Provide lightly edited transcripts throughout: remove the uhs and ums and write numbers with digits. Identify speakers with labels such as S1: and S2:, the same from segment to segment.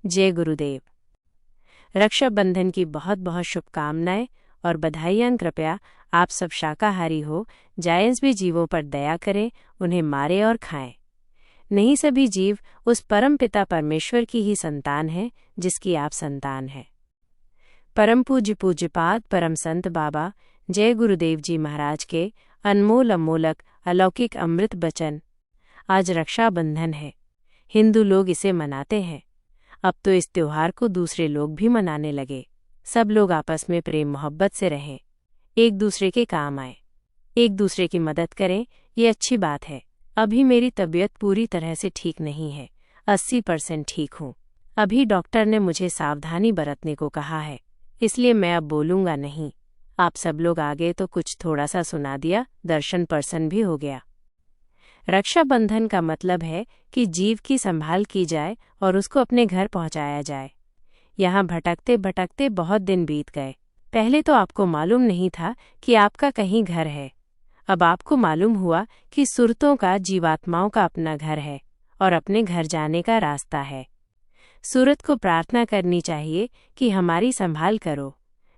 S1: जय गुरुदेव। रक्षाबंधन की बहुत बहुत शुभकामनाएं और बधाइयां। कृपया आप सब शाकाहारी हो, जायंस भी जीवों पर दया करें, उन्हें मारे और खाएं। नहीं, सभी जीव उस परम पिता परमेश्वर की ही संतान हैं जिसकी आप संतान हैं। परम पूज्यपाद परम संत बाबा जय गुरुदेव जी महाराज के अनमोल अमोलक अलौकिक अमृत बचन। आज रक्षाबंधन है। हिंदू लोग इसे मनाते हैं। अब तो इस त्योहार को दूसरे लोग भी मनाने लगे। सब लोग आपस में प्रेम मोहब्बत से रहें, एक दूसरे के काम आए, एक दूसरे की मदद करें, ये अच्छी बात है। अभी मेरी तबीयत पूरी तरह से ठीक नहीं है, 80% ठीक हूँ। अभी डॉक्टर ने मुझे सावधानी बरतने को कहा है, इसलिए मैं अब बोलूँगा नहीं। आप सब लोग आगे तो कुछ थोड़ा सा सुना दिया, दर्शन पर्सन भी हो गया। रक्षाबंधन का मतलब है कि जीव की संभाल की जाए और उसको अपने घर पहुंचाया जाए। यहाँ भटकते भटकते बहुत दिन बीत गए। पहले तो आपको मालूम नहीं था कि आपका कहीं घर है। अब आपको मालूम हुआ कि सुरतों का, जीवात्माओं का अपना घर है और अपने घर जाने का रास्ता है। सूरत को प्रार्थना करनी चाहिए कि हमारी संभाल करो,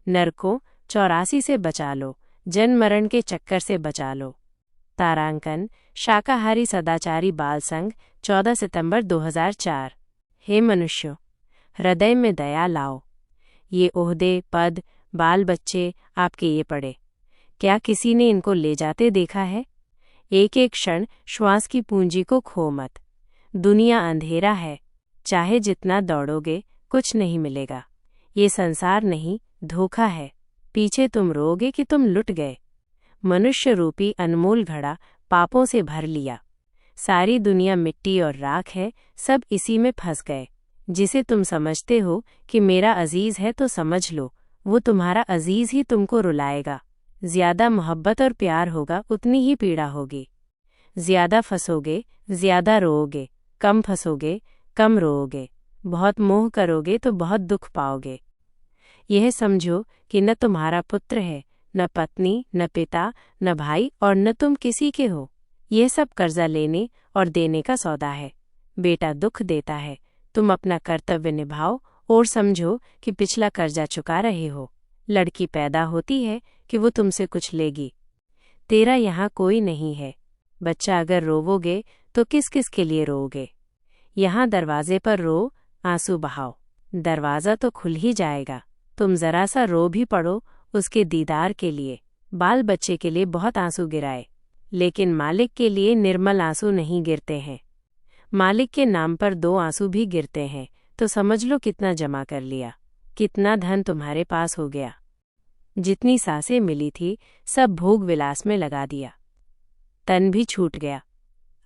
S1: नरकों 84 से बचा लो, जन्म मरण के चक्कर से बचा लो। तारांकन शाकाहारी सदाचारी बाल संघ 14 सितंबर 2004। हे मनुष्यों, हृदय में दया लाओ। ये ओहदे, पद, बाल बच्चे आपके ये पड़े, क्या किसी ने इनको ले जाते देखा है? एक एक क्षण श्वास की पूंजी को खो मत। दुनिया अंधेरा है, चाहे जितना दौड़ोगे कुछ नहीं मिलेगा। ये संसार नहीं, धोखा है। पीछे तुम रोगे कि तुम लुट गए। मनुष्य रूपी अनमोल घड़ा पापों से भर लिया। सारी दुनिया मिट्टी और राख है, सब इसी में फंस गए। जिसे तुम समझते हो कि मेरा अजीज है तो समझ लो, वो तुम्हारा अजीज ही तुमको रुलाएगा। ज्यादा मोहब्बत और प्यार होगा उतनी ही पीड़ा होगी। ज्यादा फंसोगे ज्यादा रोओगे, कम फंसोगे कम रोओगे। बहुत मोह करोगे तो बहुत दुख पाओगे। यह समझो कि न तुम्हारा पुत्र है, न पत्नी, न पिता, न भाई और न तुम किसी के हो। यह सब कर्जा लेने और देने का सौदा है। बेटा दुख देता है, तुम अपना कर्तव्य निभाओ और समझो कि पिछला कर्जा चुका रहे हो। लड़की पैदा होती है कि वो तुमसे कुछ लेगी। तेरा यहाँ कोई नहीं है। बच्चा अगर रोवोगे तो किस किस के लिए रोओगे? यहाँ दरवाजे पर रो, आंसू बहाओ, दरवाज़ा तो खुल ही जाएगा। तुम जरा सा रो भी पड़ो उसके दीदार के लिए। बाल बच्चे के लिए बहुत आंसू गिराए, लेकिन मालिक के लिए निर्मल आंसू नहीं गिरते हैं। मालिक के नाम पर 2 आंसू भी गिरते हैं तो समझ लो कितना जमा कर लिया, कितना धन तुम्हारे पास हो गया। जितनी सांसें मिली थी सब भोग विलास में लगा दिया, तन भी छूट गया।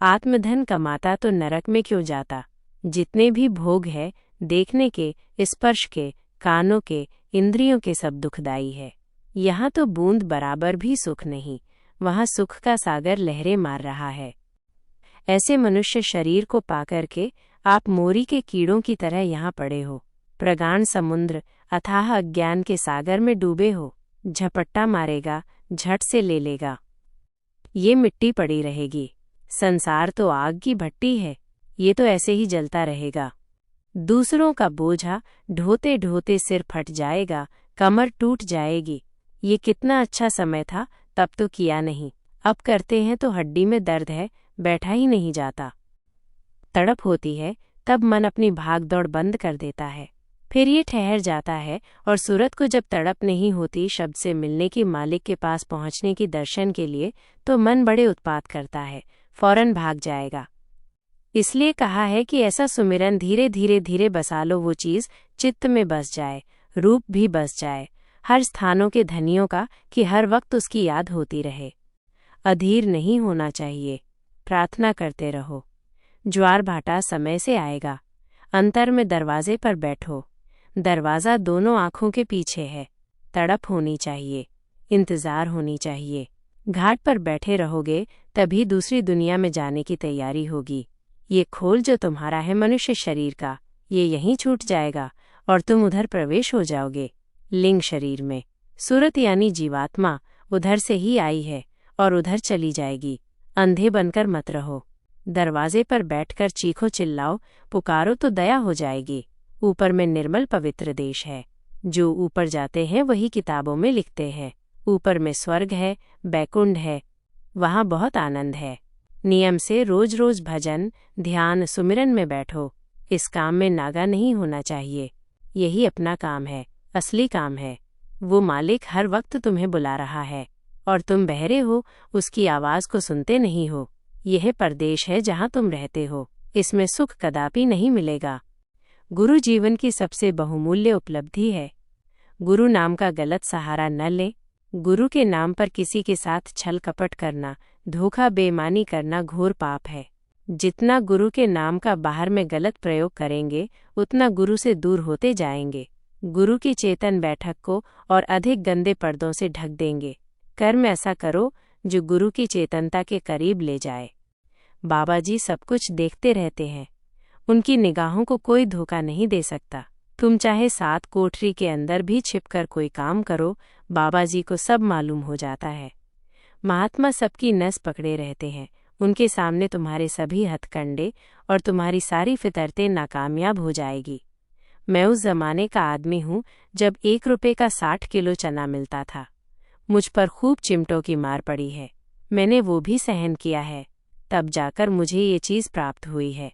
S1: आत्मधन कमाता तो नरक में क्यों जाता? जितने भी भोग है, देखने के, स्पर्श के, कानों के, इंद्रियों के, सब दुखदाई है। यहाँ तो बूंद बराबर भी सुख नहीं, वहाँ सुख का सागर लहरें मार रहा है। ऐसे मनुष्य शरीर को पाकर के आप मोरी के कीड़ों की तरह यहाँ पड़े हो। प्रगाढ़ समुद्र अथाह अज्ञान के सागर में डूबे हो। झपट्टा मारेगा, झट से ले लेगा। ये मिट्टी पड़ी रहेगी। संसार तो आग की भट्टी है, ये तो ऐसे ही जलता रहेगा। दूसरों का बोझा ढोते ढोते सिर फट जाएगा, कमर टूट जाएगी। ये कितना अच्छा समय था, तब तो किया नहीं, अब करते हैं तो हड्डी में दर्द है, बैठा ही नहीं जाता। तड़प होती है तब मन अपनी भाग दौड़ बंद कर देता है, फिर ये ठहर जाता है और सूरत को जब तड़प नहीं होती शब्द से मिलने की, मालिक के पास पहुंचने की, दर्शन के लिए, तो मन बड़े उत्पात करता है, फौरन भाग जाएगा। इसलिए कहा है कि ऐसा सुमिरन धीरे धीरे धीरे बसा लो, वो चीज़ चित्त में बस जाए, रूप भी बस जाए हर स्थानों के धनियों का, कि हर वक्त उसकी याद होती रहे। अधीर नहीं होना चाहिए, प्रार्थना करते रहो। ज्वार भाटा समय से आएगा। अंतर में दरवाजे पर बैठो, दरवाज़ा दोनों आँखों के पीछे है। तड़प होनी चाहिए, इंतज़ार होनी चाहिए। घाट पर बैठे रहोगे तभी दूसरी दुनिया में जाने की तैयारी होगी। ये खोल जो तुम्हारा है मनुष्य शरीर का, ये यहीं छूट जाएगा और तुम उधर प्रवेश हो जाओगे। लिंग शरीर में सूरत यानी जीवात्मा उधर से ही आई है और उधर चली जाएगी। अंधे बनकर मत रहो। दरवाजे पर बैठकर चीखो चिल्लाओ, पुकारो तो दया हो जाएगी। ऊपर में निर्मल पवित्र देश है। जो ऊपर जाते हैं वही किताबों में लिखते हैं। ऊपर में स्वर्ग है, बैकुंठ है, वहाँ बहुत आनंद है। नियम से रोज रोज भजन, ध्यान, सुमिरन में बैठो। इस काम में नागा नहीं होना चाहिए। यही अपना काम है, असली काम है। वो मालिक हर वक्त तुम्हें बुला रहा है और तुम बहरे हो, उसकी आवाज को सुनते नहीं हो। यह परदेश है जहाँ तुम रहते हो। इसमें सुख कदापि नहीं मिलेगा। गुरु जीवन की सबसे बहुमूल्य उपलब्धि है। गुरु नाम का गलत सहारा न ले। गुरु के नाम पर किसी के साथ छल कपट करना, धोखा, बेईमानी करना घोर पाप है। जितना गुरु के नाम का बाहर में गलत प्रयोग करेंगे, उतना गुरु से दूर होते जाएंगे। गुरु की चेतन बैठक को और अधिक गंदे पर्दों से ढक देंगे। कर्म ऐसा करो जो गुरु की चेतनता के करीब ले जाए। बाबा जी सब कुछ देखते रहते हैं। उनकी निगाहों को कोई धोखा नहीं दे सकता। तुम चाहे 7 कोठरी के अंदर भी छिपकर कोई काम करो, बाबा जी को सब मालूम हो जाता है। महात्मा सबकी नस पकड़े रहते हैं। उनके सामने तुम्हारे सभी हथकंडे और तुम्हारी सारी फितरतें नाकामयाब हो जाएगी। मैं उस जमाने का आदमी हूँ जब 1 रुपये का 60 किलो चना मिलता था। मुझ पर खूब चिमटों की मार पड़ी है। मैंने वो भी सहन किया है, तब जाकर मुझे ये चीज़ प्राप्त हुई है।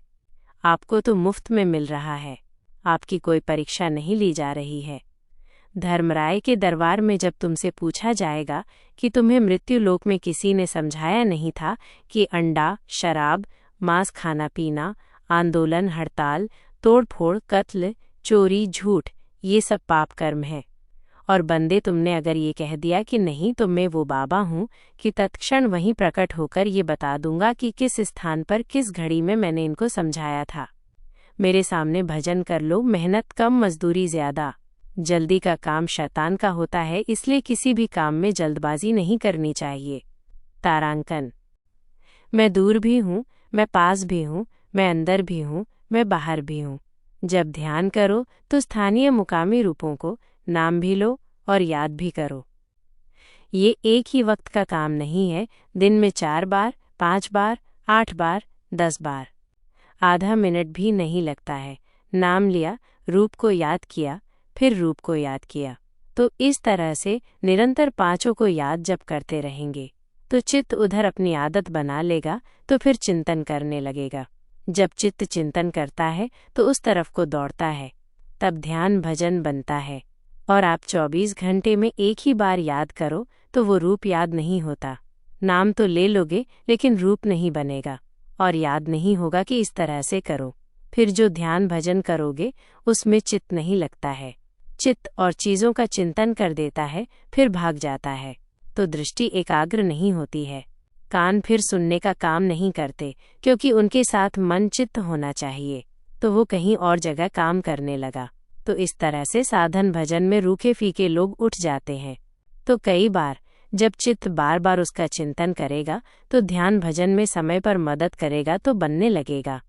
S1: आपको तो मुफ्त में मिल रहा है। आपकी कोई परीक्षा नहीं ली जा रही है। धर्मराय के दरबार में जब तुमसे पूछा जाएगा कि तुम्हें मृत्युलोक में किसी ने समझाया नहीं था कि अंडा, शराब, मांस खाना पीना, आंदोलन, हड़ताल, तोड़फोड़, कत्ल, चोरी, झूठ, ये सब पाप कर्म है, और बंदे तुमने अगर ये कह दिया कि नहीं तो मैं वो बाबा हूँ कि तत्क्षण वहीं प्रकट होकर ये बता दूंगा कि किस स्थान पर किस घड़ी में मैंने इनको समझाया था। मेरे सामने भजन कर लो। मेहनत कम, मजदूरी ज्यादा। जल्दी का काम शैतान का होता है, इसलिए किसी भी काम में जल्दबाजी नहीं करनी चाहिए। तारांकन। मैं दूर भी हूँ, मैं पास भी हूँ, मैं अंदर भी हूँ, मैं बाहर भी हूँ। जब ध्यान करो तो स्थानीय मुकामी रूपों को नाम भी लो और याद भी करो। ये एक ही वक्त का काम नहीं है। दिन में 4 बार, 5 बार, 8 बार, 10 बार। आधा मिनट भी नहीं लगता है। नाम लिया, रूप को याद किया, फिर रूप को याद किया। तो इस तरह से निरंतर 5 को याद जब करते रहेंगे तो चित्त उधर अपनी आदत बना लेगा, तो फिर चिंतन करने लगेगा। जब चित्त चिंतन करता है तो उस तरफ को दौड़ता है, तब ध्यान भजन बनता है। और आप 24 घंटे में एक ही बार याद करो तो वो रूप याद नहीं होता। नाम तो ले लोगे लेकिन रूप नहीं बनेगा और याद नहीं होगा कि इस तरह से करो। फिर जो ध्यान भजन करोगे उसमें चित्त नहीं लगता है। चित्त और चीज़ों का चिंतन कर देता है, फिर भाग जाता है, तो दृष्टि एकाग्र नहीं होती है। कान फिर सुनने का काम नहीं करते, क्योंकि उनके साथ मन चित्त होना चाहिए, तो वो कहीं और जगह काम करने लगा। तो इस तरह से साधन भजन में रूखे फीके लोग उठ जाते हैं। तो कई बार जब चित्त बार बार उसका चिंतन करेगा तो ध्यान भजन में समय पर मदद करेगा, तो बनने लगेगा।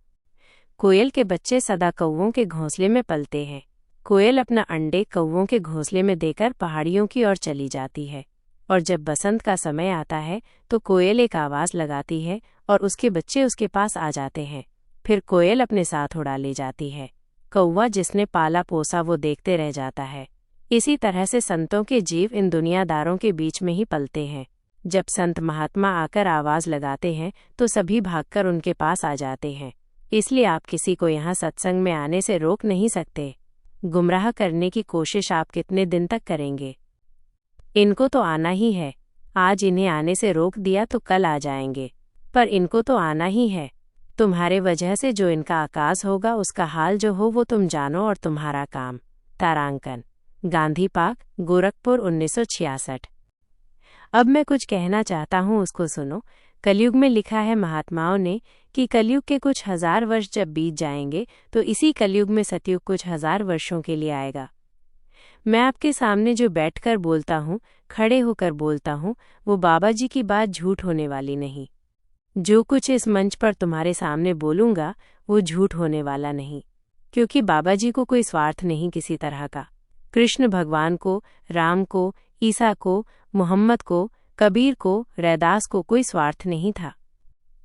S1: कोयल के बच्चे सदा कौवों के घोंसले में पलते हैं। कोयल अपना अंडे कौवों के घोंसले में देकर पहाड़ियों की ओर चली जाती है, और जब बसंत का समय आता है तो कोयल एक आवाज लगाती है और उसके बच्चे उसके पास आ जाते हैं। फिर कोयल अपने साथ उड़ा ले जाती है। कौवा जिसने पाला पोसा वो देखते रह जाता है। इसी तरह से संतों के जीव इन दुनियादारों के बीच में ही पलते हैं। जब संत महात्मा आकर आवाज लगाते हैं तो सभी भागकर उनके पास आ जाते हैं। इसलिए आप किसी को यहाँ सत्संग में आने से रोक नहीं सकते। गुमराह करने की कोशिश आप कितने दिन तक करेंगे? इनको तो आना ही है। आज इन्हें आने से रोक दिया तो कल आ जाएंगे, पर इनको तो आना ही है। तुम्हारे वजह से जो इनका आकाश होगा उसका हाल जो हो वो तुम जानो और तुम्हारा काम। तारांकन। गांधी पार्क, गोरखपुर, 1966। अब मैं कुछ कहना चाहता हूँ, उसको सुनो। कलयुग में लिखा है महात्माओं ने कि कलयुग के कुछ 1000 वर्ष जब बीत जाएंगे तो इसी कलयुग में सतयुग कुछ 1000 वर्षों के लिए आएगा। मैं आपके सामने जो बैठकर बोलता हूँ, खड़े होकर बोलता हूँ, वो बाबा जी की बात झूठ होने वाली नहीं। जो कुछ इस मंच पर तुम्हारे सामने बोलूँगा वो झूठ होने वाला नहीं, क्योंकि बाबा जी को कोई स्वार्थ नहीं किसी तरह का। कृष्ण भगवान को, राम को, ईसा को, मोहम्मद को, कबीर को, रैदास को कोई स्वार्थ नहीं था।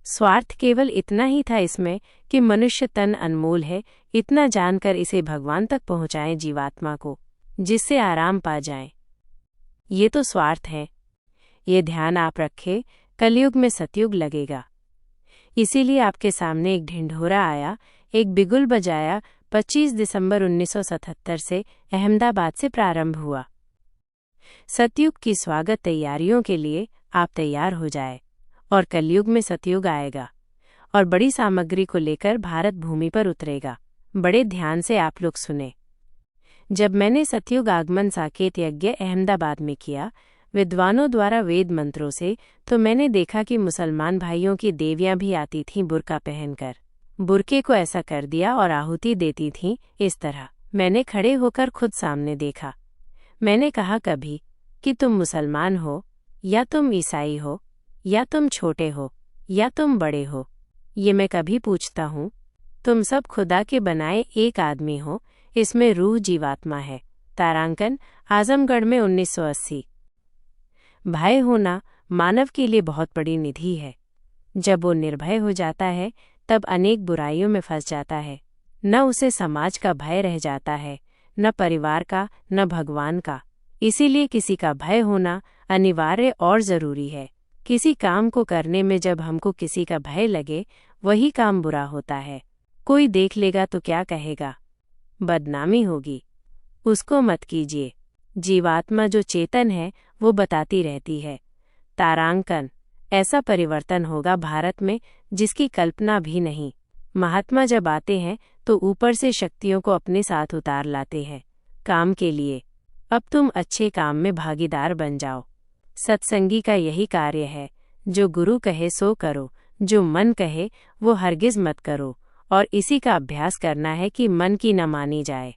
S1: स्वार्थ केवल इतना ही था इसमें कि मनुष्य तन अनमोल है, इतना जानकर इसे भगवान तक पहुंचाएं जीवात्मा को, जिससे आराम पा जाएं। ये तो स्वार्थ है। ये ध्यान आप रखें, कलयुग में सतयुग लगेगा। इसीलिए आपके सामने एक ढिंढोरा आया, एक बिगुल बजाया। 25 दिसंबर 1977 से अहमदाबाद से प्रारंभ हुआ। सतयुग की स्वागत तैयारियों के लिए आप तैयार हो जाए, और कलयुग में सतयुग आएगा और बड़ी सामग्री को लेकर भारत भूमि पर उतरेगा। बड़े ध्यान से आप लोग सुने। जब मैंने सतयुग आगमन साकेत यज्ञ अहमदाबाद में किया विद्वानों द्वारा वेद मंत्रों से, तो मैंने देखा कि मुसलमान भाइयों की देवियां भी आती थीं बुर्का पहनकर। बुर्के को ऐसा कर दिया और आहुति देती थीं इस तरह। मैंने खड़े होकर खुद सामने देखा। मैंने कहा कभी कि तुम मुसलमान हो या तुम ईसाई हो या तुम छोटे हो या तुम बड़े हो, ये मैं कभी पूछता हूँ? तुम सब खुदा के बनाए एक आदमी हो, इसमें रूह जीवात्मा है। तारांकन, आजमगढ़ में 1980। भय होना मानव के लिए बहुत बड़ी निधि है। जब वो निर्भय हो जाता है तब अनेक बुराइयों में फंस जाता है। न उसे समाज का भय रह जाता है, न परिवार का, न भगवान का। इसीलिए किसी का भय होना अनिवार्य और जरूरी है। किसी काम को करने में जब हमको किसी का भय लगे, वही काम बुरा होता है। कोई देख लेगा तो क्या कहेगा? बदनामी होगी। उसको मत कीजिए। जीवात्मा जो चेतन है वो बताती रहती है। तारांकन, ऐसा परिवर्तन होगा भारत में जिसकी कल्पना भी नहीं। महात्मा जब आते हैं तो ऊपर से शक्तियों को अपने साथ उतार लाते हैं काम के लिए। अब तुम अच्छे काम में भागीदार बन जाओ। सत्संगी का यही कार्य है। जो गुरु कहे सो करो, जो मन कहे वो हरगिज मत करो। और इसी का अभ्यास करना है कि मन की न मानी जाए,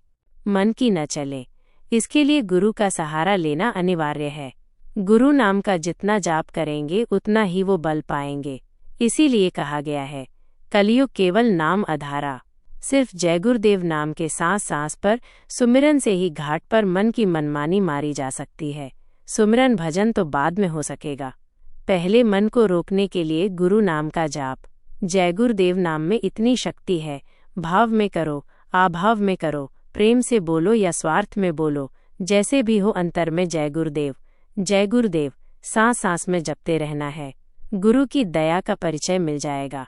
S1: मन की न चले। इसके लिए गुरु का सहारा लेना अनिवार्य है। गुरु नाम का जितना जाप करेंगे उतना ही वो बल पाएंगे। इसीलिए कहा गया है, कलयुग केवल नाम आधारा। सिर्फ जय गुरुदेव नाम के सांस सांस पर सुमिरन से ही घाट पर मन की मनमानी मारी जा सकती है। सुमिरन भजन तो बाद में हो सकेगा। पहले मन को रोकने के लिए गुरु नाम का जाप। जय गुरुदेव नाम में इतनी शक्ति है। भाव में करो, आभाव में करो, प्रेम से बोलो या स्वार्थ में बोलो, जैसे भी हो अंतर में जय गुरुदेव, जय गुरुदेव सांस सांस में जपते रहना है। गुरु की दया का परिचय मिल जाएगा।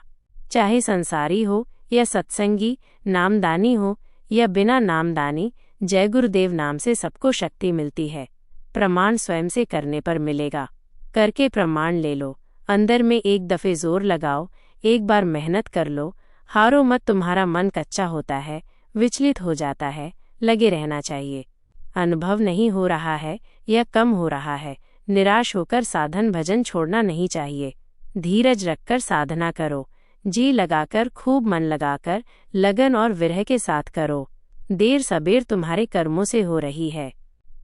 S1: चाहे संसारी हो या सत्संगी, नामदानी हो या बिना नामदानी, जय गुरुदेव नाम से सबको शक्ति मिलती है। प्रमाण स्वयं से करने पर मिलेगा। करके प्रमाण ले लो। अंदर में एक दफे जोर लगाओ, एक बार मेहनत कर लो। हारो मत। तुम्हारा मन कच्चा होता है, विचलित हो जाता है, लगे रहना चाहिए। अनुभव नहीं हो रहा है या कम हो रहा है, निराश होकर साधन भजन छोड़ना नहीं चाहिए। धीरज रखकर साधना करो। जी लगाकर, खूब मन लगाकर, लगन और विरह के साथ करो। देर सबेर तुम्हारे कर्मों से हो रही है।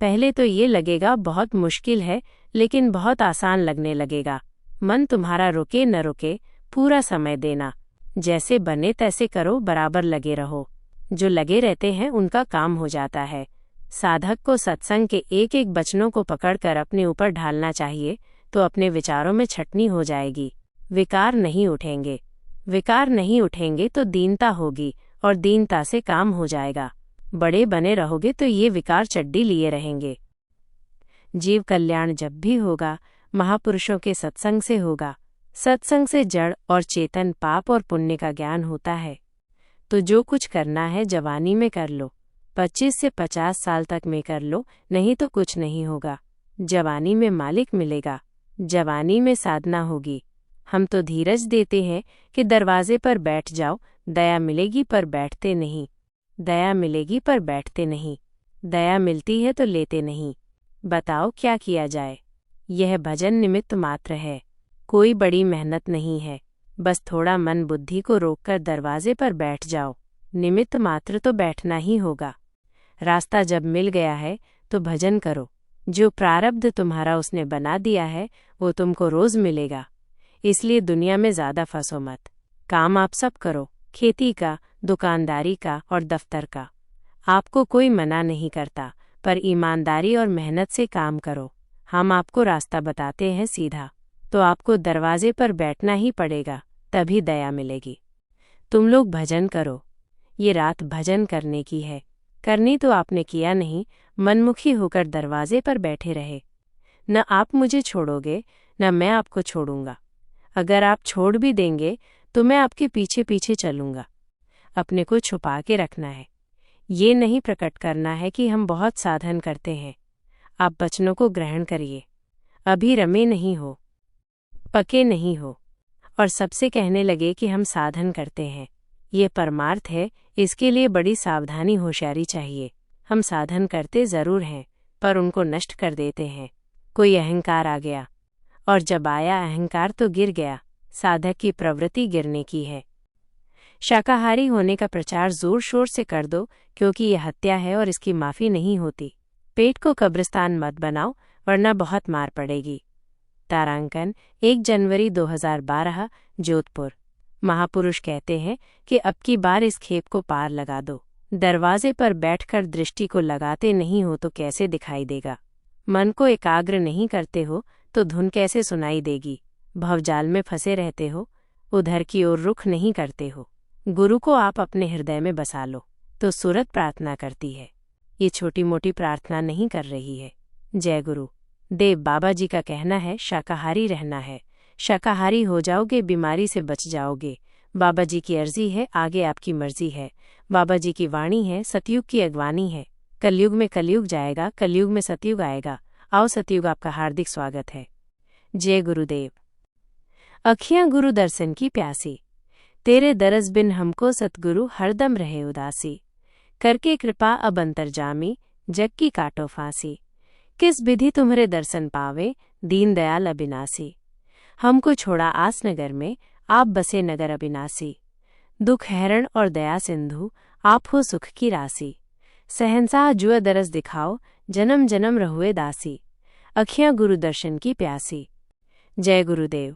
S1: पहले तो ये लगेगा बहुत मुश्किल है, लेकिन बहुत आसान लगने लगेगा। मन तुम्हारा रुके न रुके, पूरा समय देना। जैसे बने तैसे करो, बराबर लगे रहो। जो लगे रहते हैं उनका काम हो जाता है। साधक को सत्संग के एक एक वचनों को पकड़कर अपने ऊपर ढालना चाहिए, तो अपने विचारों में छटनी हो जाएगी। विकार नहीं उठेंगे। विकार नहीं उठेंगे तो दीनता होगी, और दीनता से काम हो जाएगा। बड़े बने रहोगे तो ये विकार चड्डी लिए रहेंगे। जीव कल्याण जब भी होगा, महापुरुषों के सत्संग से होगा। सत्संग से जड़ और चेतन, पाप और पुण्य का ज्ञान होता है। तो जो कुछ करना है जवानी में कर लो, 25 से 50 साल तक में कर लो, नहीं तो कुछ नहीं होगा। जवानी में मालिक मिलेगा, जवानी में साधना होगी। हम तो धीरज देते हैं कि दरवाजे पर बैठ जाओ, दया मिलेगी पर बैठते नहीं। दया मिलेगी पर बैठते नहीं। दया मिलती है तो लेते नहीं। बताओ क्या किया जाए? यह भजन निमित्त मात्र है, कोई बड़ी मेहनत नहीं है। बस थोड़ा मन बुद्धि को रोककर दरवाजे पर बैठ जाओ। निमित्त मात्र तो बैठना ही होगा। रास्ता जब मिल गया है तो भजन करो। जो प्रारब्ध तुम्हारा उसने बना दिया है वो तुमको रोज मिलेगा। इसलिए दुनिया में ज्यादा फंसो मत। काम आप सब करो, खेती का, दुकानदारी का और दफ्तर का। आपको कोई मना नहीं करता, पर ईमानदारी और मेहनत से काम करो। हम आपको रास्ता बताते हैं सीधा, तो आपको दरवाजे पर बैठना ही पड़ेगा। तभी दया मिलेगी। तुम लोग भजन करो, ये रात भजन करने की है। करनी तो आपने किया नहीं, मनमुखी होकर दरवाजे पर बैठे रहे। न आप मुझे छोड़ोगे न मैं आपको छोड़ूंगा। अगर आप छोड़ भी देंगे तो मैं आपके पीछे पीछे चलूंगा। अपने को छुपा के रखना है, ये नहीं प्रकट करना है कि हम बहुत साधन करते हैं। आप वचनों को ग्रहण करिए। अभी रमे नहीं हो, पके नहीं हो और सबसे कहने लगे कि हम साधन करते हैं। ये परमार्थ है, इसके लिए बड़ी सावधानी होशियारी चाहिए। हम साधन करते जरूर हैं, पर उनको नष्ट कर देते हैं। कोई अहंकार आ गया, और जब आया अहंकार तो गिर गया। साधक की प्रवृत्ति गिरने की है। शाकाहारी होने का प्रचार जोर शोर से कर दो, क्योंकि यह हत्या है और इसकी माफी नहीं होती। पेट को कब्रिस्तान मत बनाओ, वरना बहुत मार पड़ेगी। तारांकन 1 जनवरी 2012, जोधपुर। महापुरुष कहते हैं कि अब की बार इस खेप को पार लगा दो। दरवाजे पर बैठकर दृष्टि को लगाते नहीं हो तो कैसे दिखाई देगा? मन को एकाग्र नहीं करते हो तो धुन कैसे सुनाई देगी? भवजाल में फंसे रहते हो, उधर की ओर रुख नहीं करते हो। गुरु को आप अपने हृदय में बसा लो तो सूरत प्रार्थना करती है। ये छोटी मोटी प्रार्थना नहीं कर रही है। जय गुरु देव बाबा जी का कहना है शाकाहारी रहना है। शाकाहारी हो जाओगे, बीमारी से बच जाओगे। बाबा जी की अर्जी है, आगे आपकी मर्जी है। बाबा जी की वाणी है, सतयुग की अगवानी है। कलयुग में कलयुग जाएगा, कलयुग में सतयुग आएगा। आओ सतयुग, आपका हार्दिक स्वागत है। जय गुरुदेव। अखियां गुरु दर्शन की प्यासी, तेरे दरस बिन हमको सतगुरु हरदम रहे उदासी। करके कृपा अब अंतर्जामी, जग की काटो फांसी। किस विधि तुम्हारे दर्शन पावे, दीन दयाल अविनाशी। हमको छोड़ा आस नगर में, आप बसे नगर अविनाशी। दुख हैरण और दया सिंधु, आप हो सुख की राशि। सहनसाह जुआ दरस दिखाओ, जन्म जन्म रहुए दासी। अखियां गुरु दर्शन की प्यासी। जय गुरुदेव।